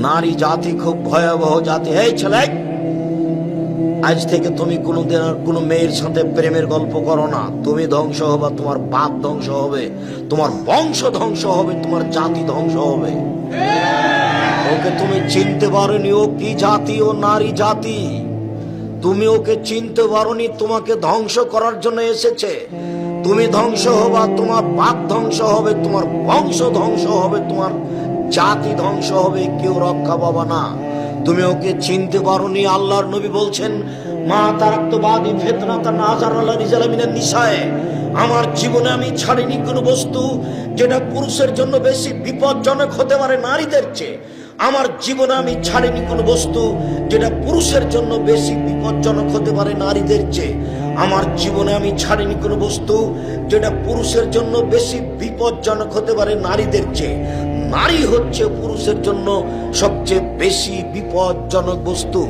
নারী জাতি খুব ভয়াবহ জাতি। এই ছেলে, আজ থেকে তুমি কোনোদিন আর কোনো মেয়ের সাথে প্রেমের গল্প করো না। তুমি ধ্বংস হবে, তোমার বাপ ধ্বংস হবে, তোমার বংশ ধ্বংস হবে, তোমার জাতি ধ্বংস হবে। ওকে তুমি চিনতে পারোনি, ও কি জাতি? ও নারী জাতি। তুমি ওকে চিনতে পারোনি, তোমাকে ধ্বংস করার জন্য এসেছে। তুমি ধ্বংস হবা, তোমার বাপ ধ্বংস হবে, তোমার বংশ ধ্বংস হবে, তোমার জাতি ধ্বংস হবে, কেউ রক্ষা পাবা না। তুমি ওকে চিনতে পারোনি। আল্লাহর নবী বলছেন, মা তারাক্তুবাদি ফিতনাতা নাযারালা রিজালা মিনান নিসায়ে, আমার জীবনে আমি ছাড়িনি কোনো বস্তু যেটা পুরুষের জন্য বেশি বিপজ্জনক হতে পারে নারীদের চেয়ে। আমার জীবনে আমি ছাড়িনি কোনো বস্তু যেটা পুরুষের জন্য বেশি বিপজ্জনক হতে পারে নারীদের চেয়ে। আমার জীবনে আমি ছাড়িনি কোনো বস্তু যেটা পুরুষের জন্য বেশি বিপজ্জনক হতে পারে নারীদের চেয়ে। নারী হচ্ছে পুরুষের জন্য সবচেয়ে বেশি বিপজ্জনক বস্তু।